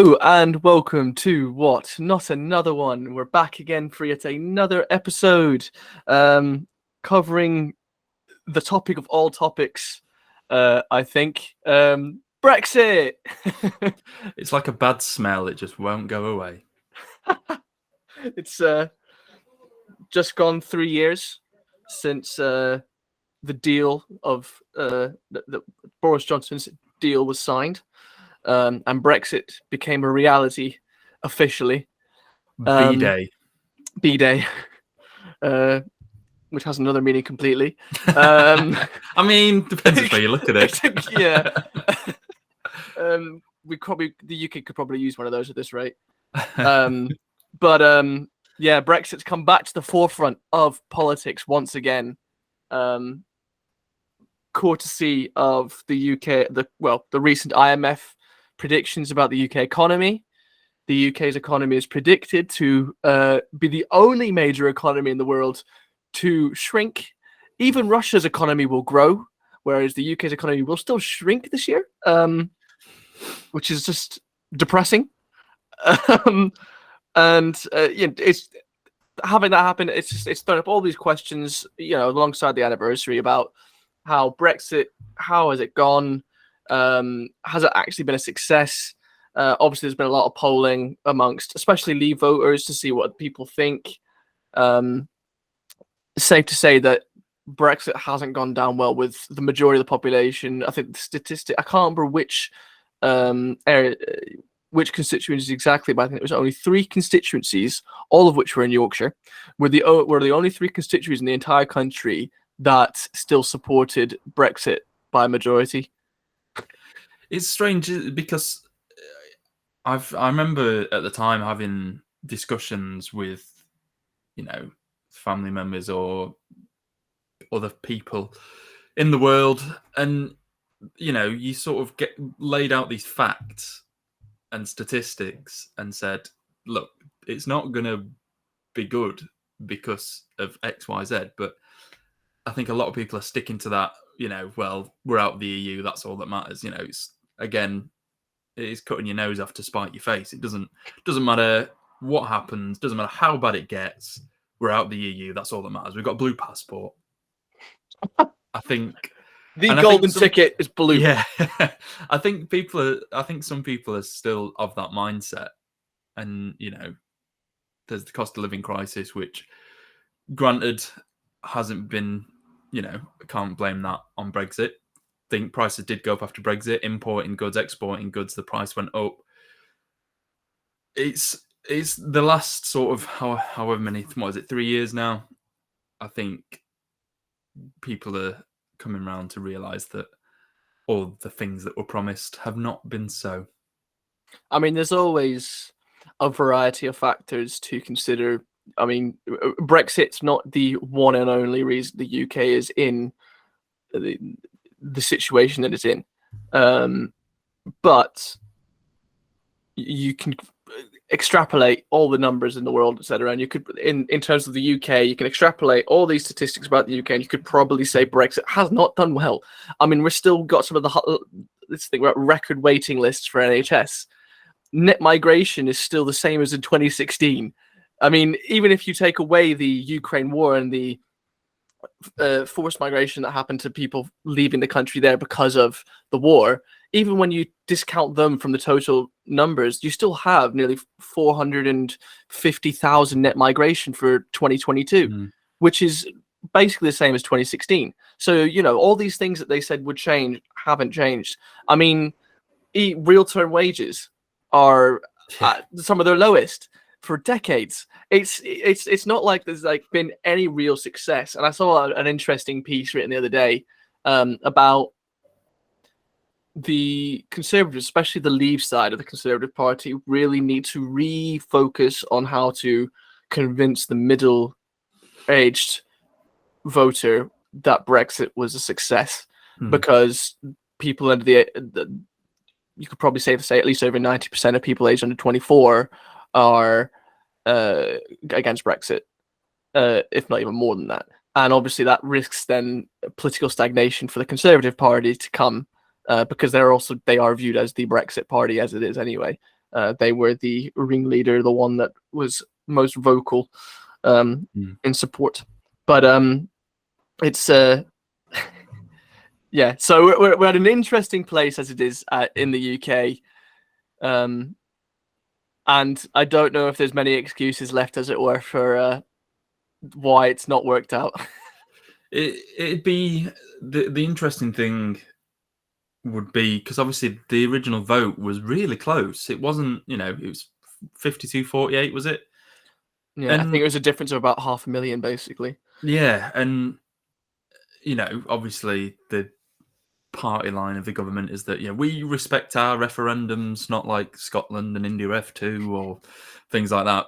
Hello and welcome to What? Not Another One. We're back again for yet another episode covering the topic of all topics, I think. Brexit! It's like a bad smell, it just won't go away. It's just gone 3 years since the deal of the Boris Johnson's deal was signed. And Brexit became a reality officially. B-Day. B-Day, which has another meaning completely. I mean, depends which way you look at it. Yeah. The UK could probably use one of those at this rate. But Brexit's come back to the forefront of politics once again. Courtesy of the UK, the recent IMF predictions about the UK economy. The UK's economy is predicted to be the only major economy in the world to shrink. Even Russia's economy will grow, whereas the UK's economy will still shrink this year, which is just depressing. It's having that happen. It's thrown up all these questions, alongside the anniversary about how Brexit, how has it gone? Has it actually been a success? Obviously, there's been a lot of polling amongst, especially Leave voters, to see what people think. It's safe to say that Brexit hasn't gone down well with the majority of the population. I think the statistic, I can't remember which constituencies exactly, but I think it was only 3 constituencies, all of which were in Yorkshire, were the only 3 constituencies in the entire country that still supported Brexit by a majority. It's strange because I remember at the time having discussions with, family members or other people in the world, and you sort of get laid out these facts and statistics and said, look, it's not going to be good because of X, Y, Z, but I think a lot of people are sticking to that, well, we're out of the EU, that's all that matters. It's, again, it is cutting your nose off to spite your face. It doesn't matter what happens, doesn't matter how bad it gets, we're out of the EU, that's all that matters. We've got a blue passport. I think the golden ticket is blue. Yeah. I think some people are still of that mindset. And, there's the cost of living crisis, which granted hasn't been, can't blame that on Brexit. I think prices did go up after Brexit, importing goods, exporting goods, the price went up. It's the last sort of however many, 3 years now? I think people are coming around to realise that all the things that were promised have not been so. I mean, there's always a variety of factors to consider. I mean, Brexit's not the one and only reason the UK is in the situation that it's in. But you can extrapolate all the numbers in the world, etc. And you could, in terms of the UK, you can extrapolate all these statistics about the UK, and you could probably say Brexit has not done well. I mean, we've still got some of this thing about record waiting lists for NHS. Net migration is still the same as in 2016. I mean, even if you take away the Ukraine war and the forced migration that happened to people leaving the country there because of the war, even when you discount them from the total numbers, you still have nearly 450,000 net migration for 2022, which is basically the same as 2016. So, all these things that they said would change haven't changed. I mean, real-term wages are at some of their lowest for decades. It's not like there's been any real success. And I saw an interesting piece written the other day about the Conservatives, especially the Leave side of the Conservative Party, really need to refocus on how to convince the middle-aged voter that Brexit was a success, because people under you could probably say at least over 90% of people aged under 24 are against Brexit, if not even more than that. And obviously that risks then political stagnation for the Conservative Party to come, because they are viewed as the Brexit party as it is anyway. They were the ringleader, the one that was most vocal in support. But it's yeah. So we're at an interesting place as it is in the UK, and I don't know if there's many excuses left, as it were, for why it's not worked out. It'd be the interesting thing would be, because obviously the original vote was really close. It wasn't, it was 52-48, was it? Yeah, I think it was a difference of about 500,000, basically. Yeah, and obviously the party line of the government is that we respect our referendums, not like Scotland and India F2 or things like that.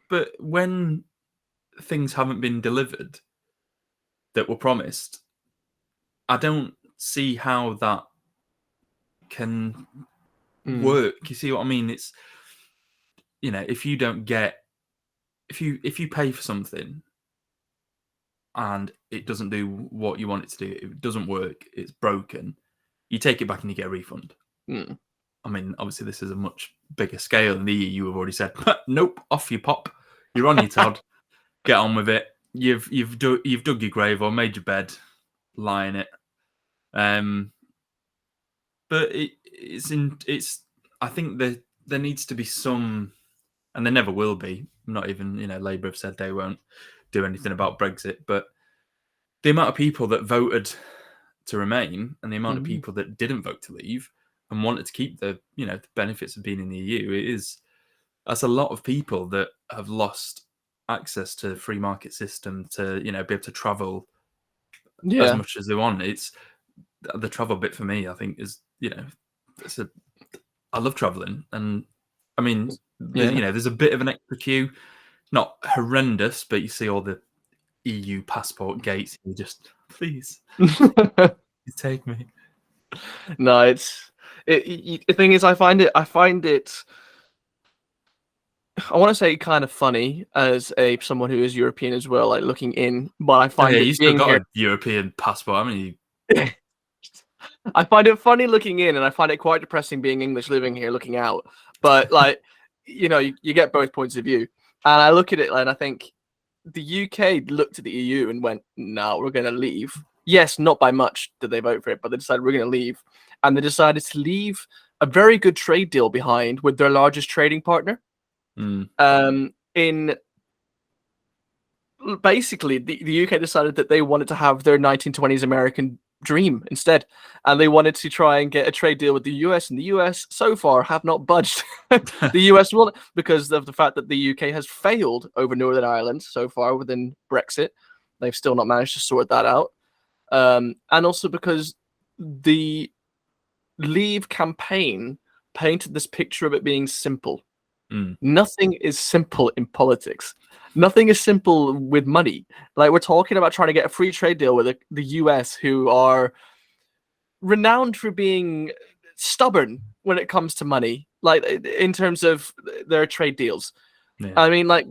But when things haven't been delivered that were promised, I don't see how that can work. You see what I mean? It's if you don't get if you pay for something and it doesn't do what you want it to do, it doesn't work, it's broken, you take it back and you get a refund. I mean, obviously this is a much bigger scale than the EU have already said, nope, off you pop, you're on your Todd, get on with it. You've dug your grave or made your bed, lie in it. But it's I think there needs to be some, and there never will be. Not even Labour have said they won't do anything about Brexit, but the amount of people that voted to remain and the amount of people that didn't vote to leave and wanted to keep the the benefits of being in the EU, that's a lot of people that have lost access to the free market system to be able to travel as much as they want. It's the travel bit for me, I think, is I love traveling, and I mean there's a bit of an extra queue, not horrendous, but you see all the EU passport gates, and you just, please take me. No, the thing is, I find it I want to say kind of funny as someone who is European as well, like looking in, but I find you it still being got here. a European passport, haven't you? I find it funny looking in, and I find it quite depressing being English living here looking out. But like, you get both points of view, and I look at it and I think the UK looked at the EU and went, "No, we're going to leave." Yes, not by much did they vote for it, but they decided we're going to leave, and they decided to leave a very good trade deal behind with their largest trading partner. In basically, the UK decided that they wanted to have their 1920s American dream instead, and they wanted to try and get a trade deal with the US, and the US so far have not budged. The US will, because of the fact that the UK has failed over Northern Ireland so far within Brexit. They've still not managed to sort that out, and also because the Leave campaign painted this picture of it being simple. Nothing is simple in politics. Nothing is simple with money. Like, we're talking about trying to get a free trade deal with the US, who are renowned for being stubborn when it comes to money, like in terms of their trade deals. Yeah. I mean, like,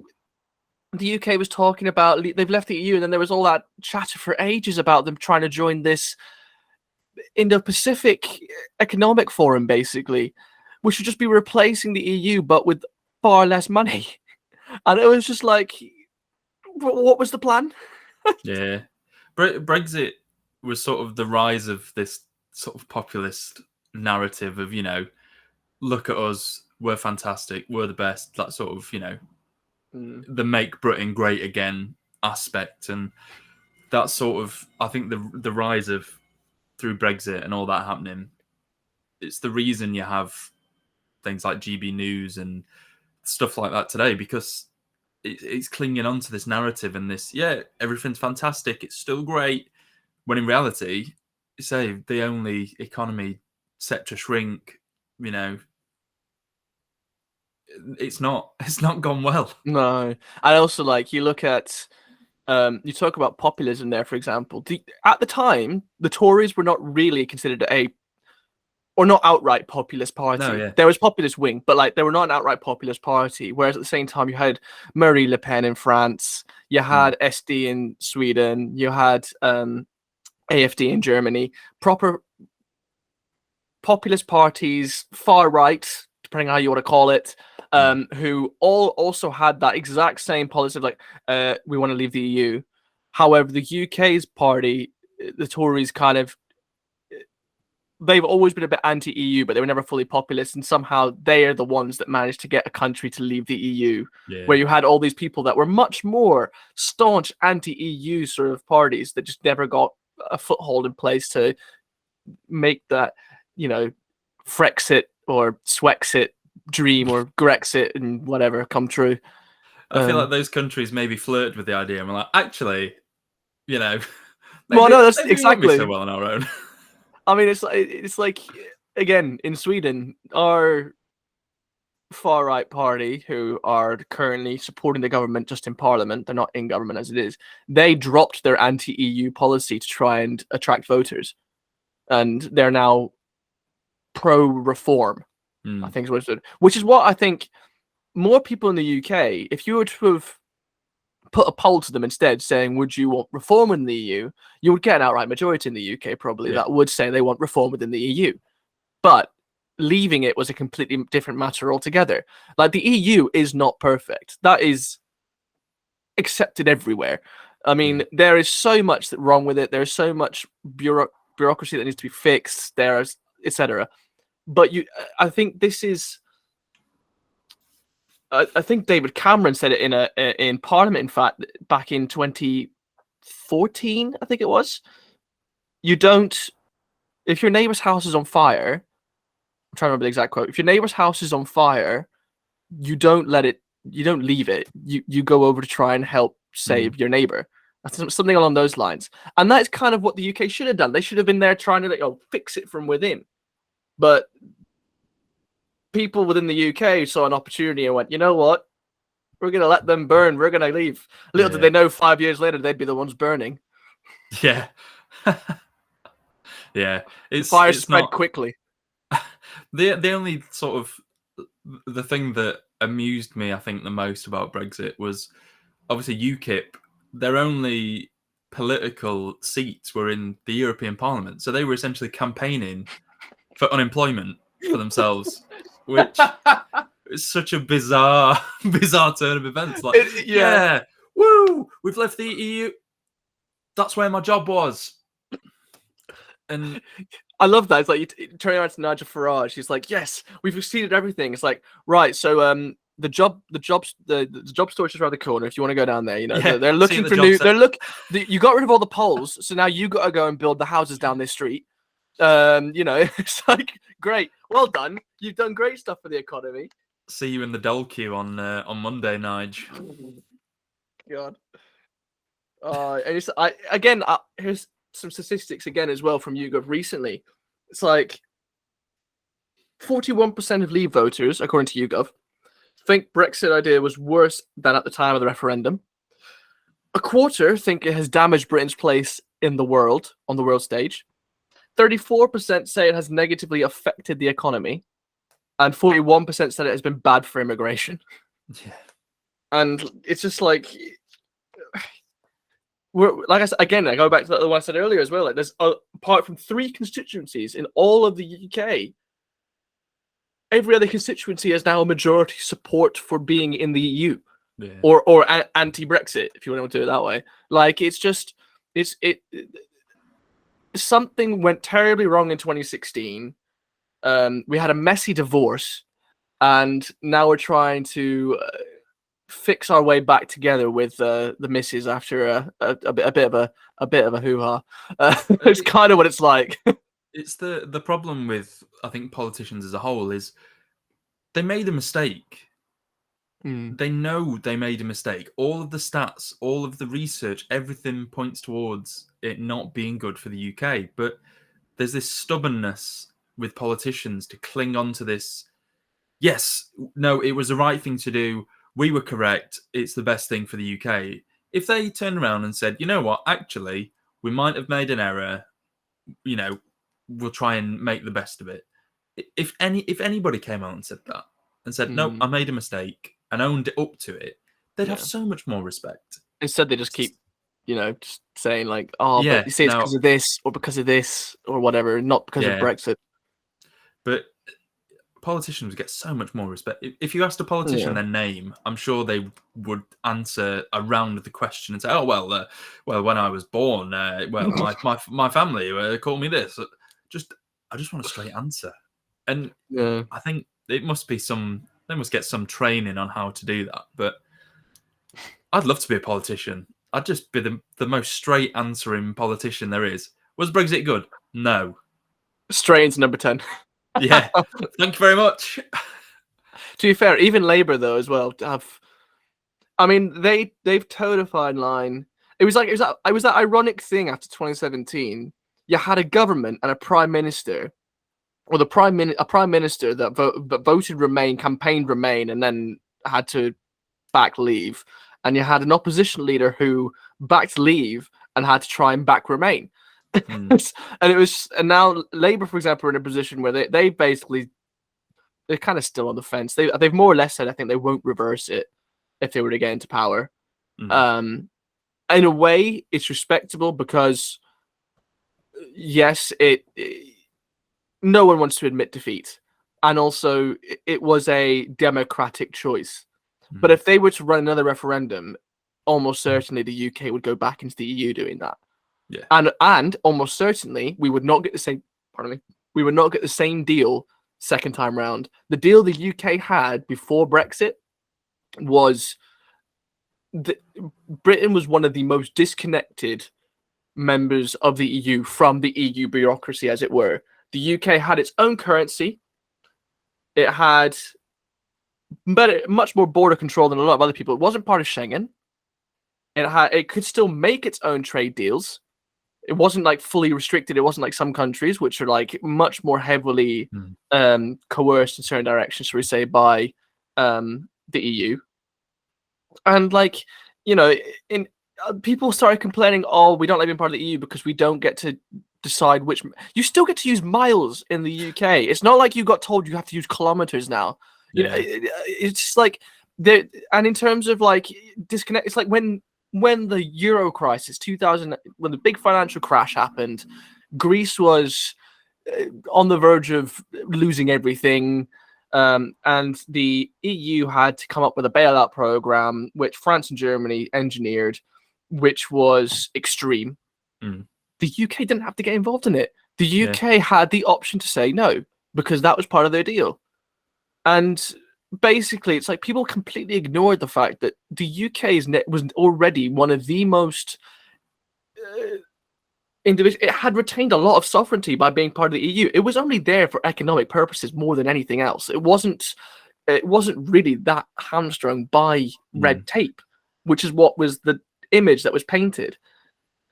the UK was talking about they've left the EU, and then there was all that chatter for ages about them trying to join this Indo-Pacific Economic Forum, basically, which would just be replacing the EU but with far less money. And it was just like, what was the plan? Yeah. Brexit was sort of the rise of this sort of populist narrative of, look at us, we're fantastic, we're the best, that sort of, the make Britain great again aspect. And that sort of, I think the rise of, through Brexit and all that happening, it's the reason you have things like GB News and stuff like that today, because it's clinging on to this narrative and this, everything's fantastic, it's still great, when in reality, say, the only economy set to shrink, it's not gone well. No. And also, like, you look at, you talk about populism there, for example. At the time, the Tories were not really considered or not outright populist party. No, yeah. There was populist wing, but like, they were not an outright populist party. Whereas at the same time, you had Marine Le Pen in France, you had SD in Sweden, you had AFD in Germany. Proper populist parties, far right depending on how you want to call it, who all also had that exact same policy of like, we want to leave the EU. However, the UK's party, the Tories, kind of, they've always been a bit anti-EU, but they were never fully populist, and somehow they are the ones that managed to get a country to leave the EU, where you had all these people that were much more staunch anti-EU sort of parties that just never got a foothold in place to make that, Frexit or Swexit dream or Grexit and whatever come true. I feel like those countries maybe flirted with the idea and were like, actually, maybe, well, no, that's maybe exactly. we won't be so well on our own. I mean, it's like, again, in Sweden, our far right party, who are currently supporting the government just in parliament, they're not in government as it is, they dropped their anti-EU policy to try and attract voters, and they're now pro-reform. I think is what it's, which is what I think more people in the UK, if you were to have put a poll to them instead saying, would you want reform in the EU, you would get an outright majority in the UK probably that would say they want reform within the EU. But leaving it was a completely different matter altogether. Like, the EU is not perfect. That is accepted everywhere. I mean, there is so much that wrong with it. There's so much bureaucracy that needs to be fixed. There's etc. But I think this is. I think David Cameron said it in Parliament. In fact, back in 2014, I think it was. You don't. If your neighbor's house is on fire, I'm trying to remember the exact quote. If your neighbor's house is on fire, you don't let it. You don't leave it. You go over to try and help save your neighbor. That's something along those lines. And that's kind of what the UK should have done. They should have been there trying to fix it from within. But people within the UK saw an opportunity and went, you know what? We're going to let them burn. We're going to leave. Little did they know 5 years later they'd be the ones burning. Yeah. Yeah. The fire spread quickly. The only sort of the thing that amused me, I think, the most about Brexit was obviously UKIP. Their only political seats were in the European Parliament. So they were essentially campaigning for unemployment for themselves, which is such a bizarre turn of events. Like, woo, we've left the EU. That's where my job was. And I love that. It's like you turn around to Nigel Farage. He's like, "Yes, we've exceeded everything." It's like, right. So, the job store is just around the corner. If you want to go down there, they're looking for new. You got rid of all the poles, so now you got to go and build the houses down this street. It's like, great, well done. You've done great stuff for the economy. See you in the Dole queue on Monday, Nige. God. Here's some statistics again as well from YouGov recently. It's like 41% of Leave voters, according to YouGov, think Brexit idea was worse than at the time of the referendum. A quarter think it has damaged Britain's place in the world, on the world stage. 34% say it has negatively affected the economy, and 41% said it has been bad for immigration. Yeah. And it's just like, like I said, again, I go back to the one I said earlier as well. Like, there's apart from 3 constituencies in all of the UK, every other constituency has now a majority support for being in the EU, or anti-Brexit, if you want to do it that way. Like, it's just something went terribly wrong in 2016. We had a messy divorce, and now we're trying to fix our way back together with the missus after a bit of a hoo-ha. It's kind of what it's like. It's the problem with, I think, politicians as a whole is they made a mistake. They know they made a mistake. All of the stats, all of the research, everything points towards it not being good for the UK. But there's this stubbornness with politicians to cling on to this. Yes, no, it was the right thing to do. We were correct. It's the best thing for the UK. If they turned around and said, you know what, actually, we might have made an error. We'll try and make the best of it. If anybody came out and said that and said, no, I made a mistake and owned it up to it, they'd have so much more respect. Instead, they just keep, just saying like, but you see, it's because of this or because of this or whatever, not because of Brexit. But politicians get so much more respect. If you asked a politician their name, I'm sure they would answer around the question and say, "Oh well, when I was born, my family called me this." I just want a straight answer, and I think there must get some training on how to do that. But I'd love to be a politician. I'd just be the most straight answering politician there is. Was Brexit good? No. Straight into number 10. Yeah. Thank you very much. To be fair, even Labour though as well I mean, they've towed a fine line. It was that ironic thing after 2017. You had a government and a prime minister, or a prime minister that voted Remain, campaigned Remain, and then had to back Leave, and you had an opposition leader who backed Leave and had to try and back Remain. And now Labour, for example, are in a position where they're kind of still on the fence. They've more or less said I think they won't reverse it if they were to get into power. In a way, it's respectable because yes, no one wants to admit defeat, and also it was a democratic choice. But if they were to run another referendum, almost certainly the UK would go back into the EU doing that. Yeah. And almost certainly we would not get the same. Pardon me. We would not get the same deal second time round. The deal the UK had before Brexit was Britain was one of the most disconnected members of the EU from the EU bureaucracy, as it were. The UK had its own currency. It had much more border control than a lot of other people. It wasn't part of Schengen. It could still make its own trade deals. It wasn't like fully restricted. It wasn't like some countries, which are like much more heavily coerced in certain directions, shall we say, by the EU. And like, you know, people started complaining, oh, we don't like being part of the EU because we don't get to decide which. You still get to use miles in the UK. It's not like you got told you have to use kilometers now. You know, it's just like and in terms of like disconnect, it's like when the Euro crisis 2000, when the big financial crash happened, Greece was on the verge of losing everything. And the EU had to come up with a bailout program, which France and Germany engineered, which was extreme. The UK didn't have to get involved in it. The UK had the option to say no, because that was part of their deal. And basically, it's like people completely ignored the fact that the UK's net was already one of the most it had retained a lot of sovereignty by being part of the EU. It was only there for economic purposes more than anything else. It wasn't really that hamstrung by red tape, which is what was the image that was painted.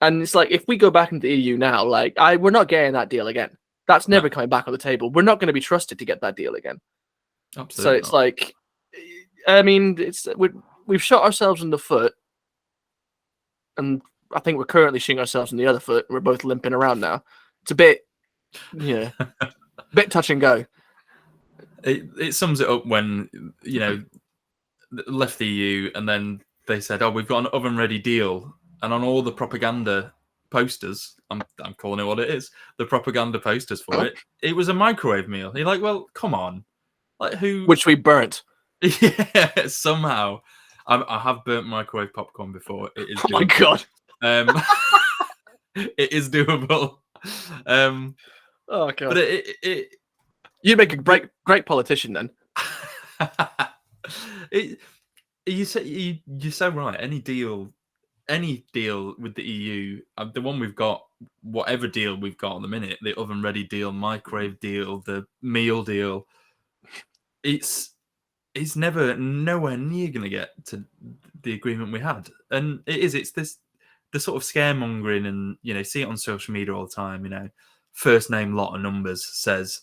And it's like, if we go back into the EU now, like we're not getting that deal again. That's never coming back on the table. We're not going to be trusted to get that deal again. Absolutely. So it's like, I mean, we've shot ourselves in the foot, and I think we're currently shooting ourselves in the other foot. We're both limping around now. It's a bit, bit touch and go. It sums it up when, you know, left the EU and then they said, oh, we've got an oven-ready deal. And on all the propaganda posters, I'm calling it what it is, the propaganda posters for it was a microwave meal. You're like, well, come on. Like who? Which we burnt. Yeah, somehow. I have burnt microwave popcorn before. It is. Oh my god. It is doable. Oh god. But you'd make a great politician then. You're so right. Any deal with the EU, the one we've got, whatever deal we've got at the minute, the oven ready deal, microwave deal, the meal deal, it's nowhere near going to get to the agreement we had. And it's the sort of scaremongering, and, you know, see it on social media all the time, you know, first name lot of numbers says,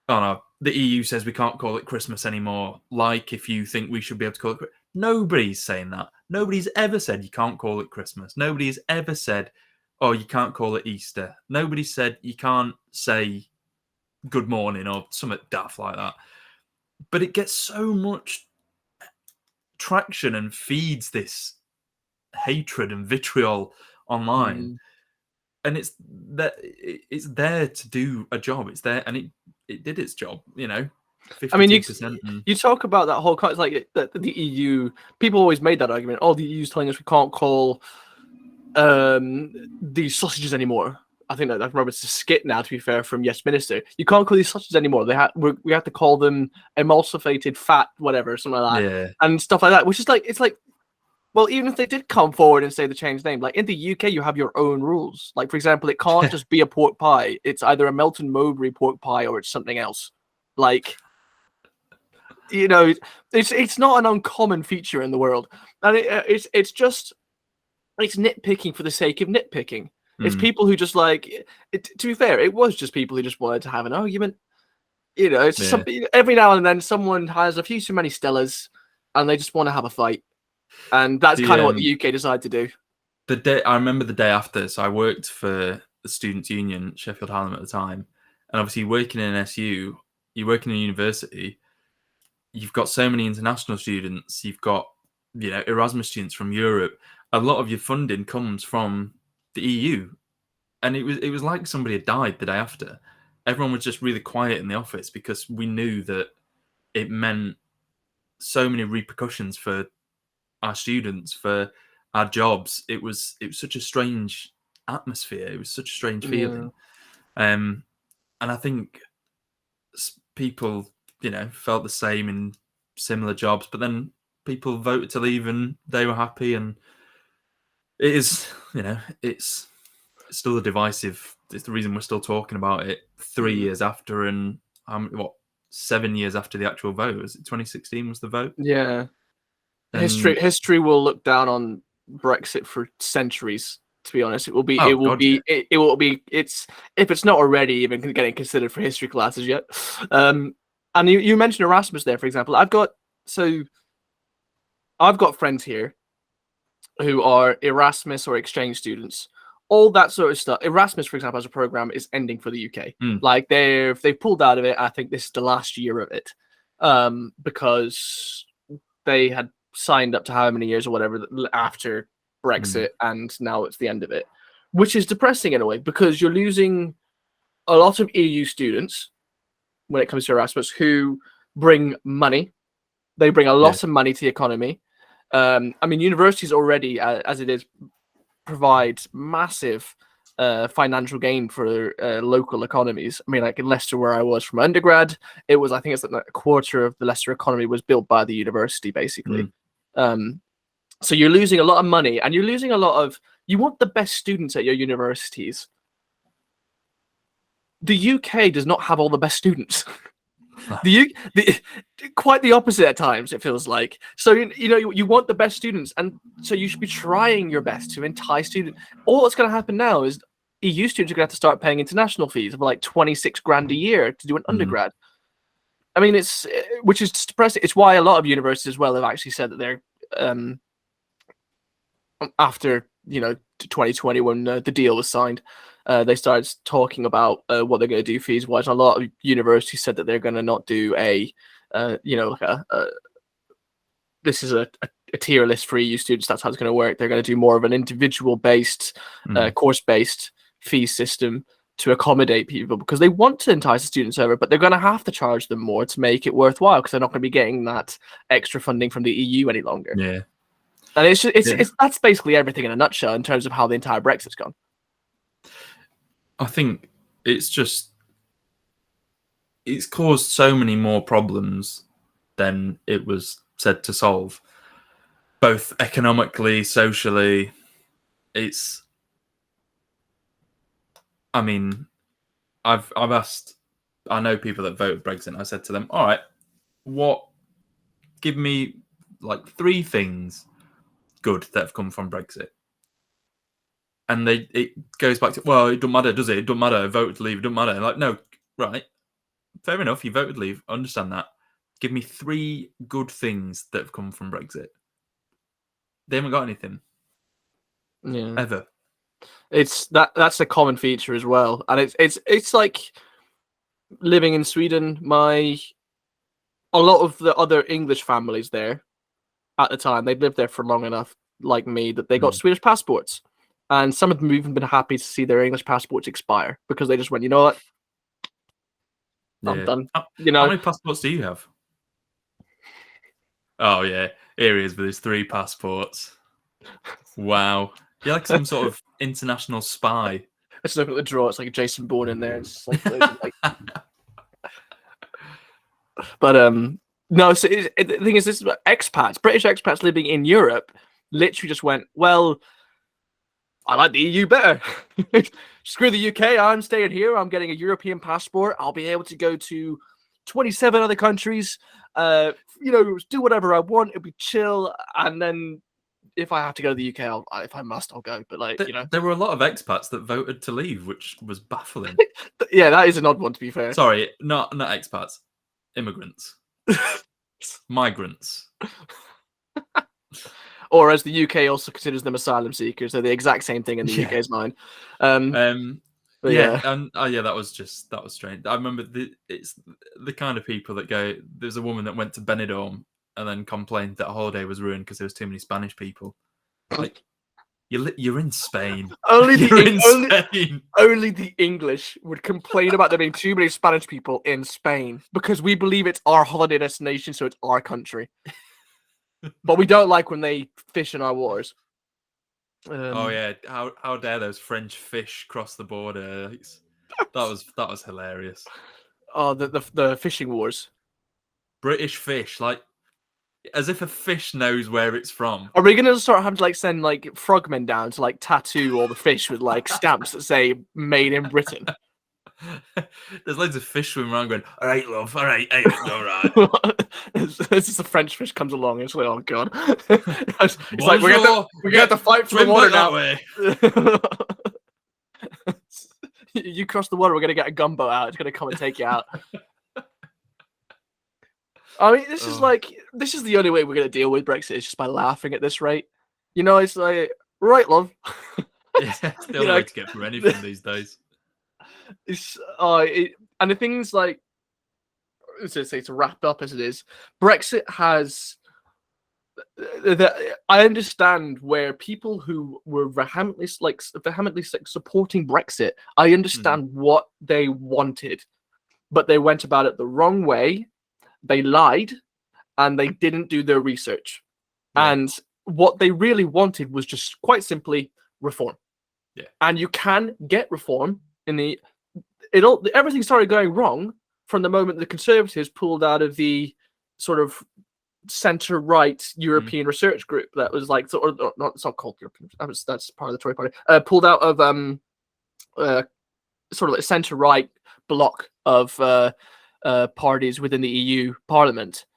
oh no, the EU says we can't call it Christmas anymore. Like, if you think we should be able to call it Christmas. Nobody's saying that. Nobody's ever said you can't call it Christmas. Nobody's ever said, oh, you can't call it Easter. Nobody said you can't say good morning or something daft like that. But it gets so much traction and feeds this hatred and vitriol online. And it's there to do a job. It's there, and it did its job, you know. I mean, 52%. you talk about that whole it's like the EU. People always made that argument. Oh, the EU's telling us we can't call these sausages anymore. I think that I remember it's a skit now. To be fair, from Yes Minister, you can't call these sausages anymore. We have to call them emulsified fat, whatever, something like that, Yeah. and stuff like that. Which is like it's like, well, even if they did come forward and say the change name, like in the UK, you have your own rules. Like for example, it can't just be a pork pie. It's either a Melton Mowbray pork pie or it's something else. Like, you know, it's not an uncommon feature in the world, and it's just it's nitpicking for the sake of nitpicking. It's people who just like it. To be fair, it was just people who just wanted to have an argument. You know, it's something. Every now and then, someone has a few too many Stellas, and they just want to have a fight, and that's kind of what the UK decided to do. The day I remember the day after, so I worked for the Students' Union, Sheffield Hallam at the time, and obviously working in an SU, you work in a university. You've got so many international students. You've got Erasmus students from Europe. A lot of your funding comes from the EU, and it was like somebody had died the day after. Everyone was just really quiet in the office because we knew that it meant so many repercussions for our students, for our jobs. It was such a strange atmosphere. It was such a strange feeling, and I think people felt the same in similar jobs. But then people voted to leave, and they were happy, and it is it's still a divisive. It's the reason we're still talking about it 3 years after, and 7 years after the actual vote. Was it 2016 was the vote? Yeah. History will look down on Brexit for centuries. To be honest, it's if it's not already even getting considered for history classes yet. And you mentioned Erasmus there, for example. I've got friends here who are Erasmus or exchange students. All that sort of stuff. Erasmus, for example, as a program is ending for the UK. Like they've pulled out of it. I think this is the last year of it, because they had signed up to how many years or whatever after Brexit, and now it's the end of it, which is depressing in a way because you're losing a lot of EU students when it comes to Erasmus who bring money. They bring a lot of money to the economy. I mean, universities already, as it is, provide massive financial gain for local economies. I mean, like in Leicester, where I was from undergrad, I think it's like a quarter of the Leicester economy was built by the university, basically. So you're losing a lot of money, and you're losing a lot of. You want the best students at your universities. The UK does not have all the best students. Quite the opposite at times, it feels like. So you want the best students, and so you should be trying your best to entice students. All that's going to happen now is EU students are going to have to start paying international fees of like 26 grand a year to do an undergrad. I mean, which is depressing. It's why a lot of universities as well have actually said that they're after 2020 when the deal was signed. They started talking about what they're going to do fees wise. A lot of universities said that they're going to not do this is a tier list for EU students. That's how it's going to work. They're going to do more of an individual based, course based fee system to accommodate people because they want to entice the students over, but they're going to have to charge them more to make it worthwhile because they're not going to be getting that extra funding from the EU any longer. Yeah. And that's basically everything in a nutshell in terms of how the entire Brexit's gone. I think it's caused so many more problems than it was said to solve, both economically, socially. I mean, I've asked. I know people that voted Brexit. I said to them, "All right, give me like 3 things good that have come from Brexit." And it goes back to, well, it doesn't matter, does it? It doesn't matter. I voted to leave. It doesn't matter. Like, no, right. Fair enough. You voted to leave. I understand that. Give me 3 good things that have come from Brexit. They haven't got anything. Yeah. Ever. That's a common feature as well. And it's like living in Sweden. A lot of the other English families there at the time, they'd lived there for long enough, like me, that they got Swedish passports. And some of them have even been happy to see their English passports expire because they just went, you know what? I'm Yeah. done. How You know, many passports do you have? Oh yeah, here he is with his 3 passports. Wow. You're like some sort of international spy. let's look at the draw. It's like Jason Bourne in there. It's just like, loads of, like but no. So the thing is, this is about expats, British expats living in Europe, literally just went, well, I like the EU better. Screw the UK. I'm staying here. I'm getting a European passport. I'll be able to go to 27 other countries. Do whatever I want. It'll be chill. And then if I have to go to the UK, if I must, I'll go. But There were a lot of expats that voted to leave, which was baffling. yeah, that is an odd one to be fair. Sorry, not expats, immigrants, migrants. Or as the UK also considers them asylum seekers, they're the exact same thing in the UK's mind. Yeah, that was strange. I remember it's the kind of people that go. There's a woman that went to Benidorm and then complained that a holiday was ruined because there was too many Spanish people. Like, you're in Spain. Only Spain. Only the English would complain about there being too many Spanish people in Spain because we believe it's our holiday destination, so it's our country. But we don't like when they fish in our waters. Oh yeah, how dare those French fish cross the border? That was hilarious. Oh, the fishing wars. British fish, like as if a fish knows where it's from. Are we gonna start having to send frogmen down to tattoo all the fish with stamps that say "Made in Britain"? There's loads of fish swimming around going, all right, love, all right, all right. This is the French fish comes along. It's like, oh god. It's like we have to fight for the water now. You cross the water, we're gonna get a gumbo out. It's gonna come and take you out. I mean, this is the only way we're gonna deal with Brexit is just by laughing at this rate. It's like, right, love. Yeah, it's the only way to get through anything these days. And the things to wrap up as it is, Brexit has. I understand where people who were vehemently supporting Brexit. I understand what they wanted, but they went about it the wrong way. They lied, and they didn't do their research. Yeah. And what they really wanted was just quite simply reform. Yeah. And you can get reform everything started going wrong from the moment the Conservatives pulled out of the sort of centre-right European research group that was it's not called European. That's part of the Tory party. Pulled out of sort of centre-right block of parties within the EU Parliament.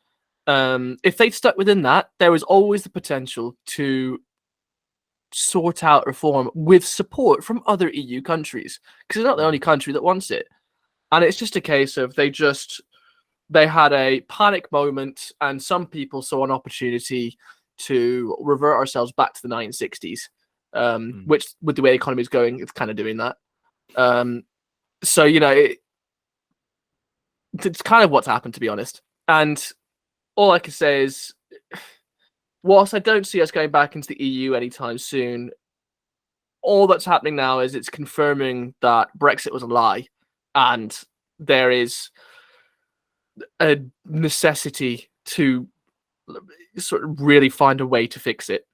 If they'd stuck within that, there was always the potential to sort out reform with support from other EU countries, because they're not the only country that wants it. And it's just a case of they had a panic moment, and some people saw an opportunity to revert ourselves back to the 1960s, which, with the way the economy is going, it's kind of doing that. So it's kind of what's happened, to be honest. And all I can say is, whilst I don't see us going back into the EU anytime soon, all that's happening now is it's confirming that Brexit was a lie, and there is a necessity to sort of really find a way to fix it,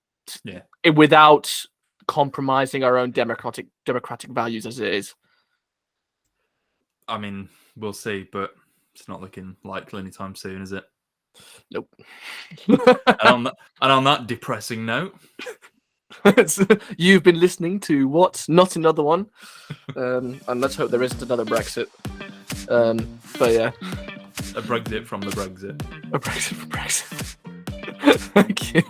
without compromising our own democratic values as it is. I mean, we'll see, but it's not looking likely anytime soon, is it? Nope. and on that depressing note, you've been listening to What? Not Another One, and let's hope there isn't another Brexit. But yeah, a Brexit from the Brexit. A Brexit from Brexit. Thank you.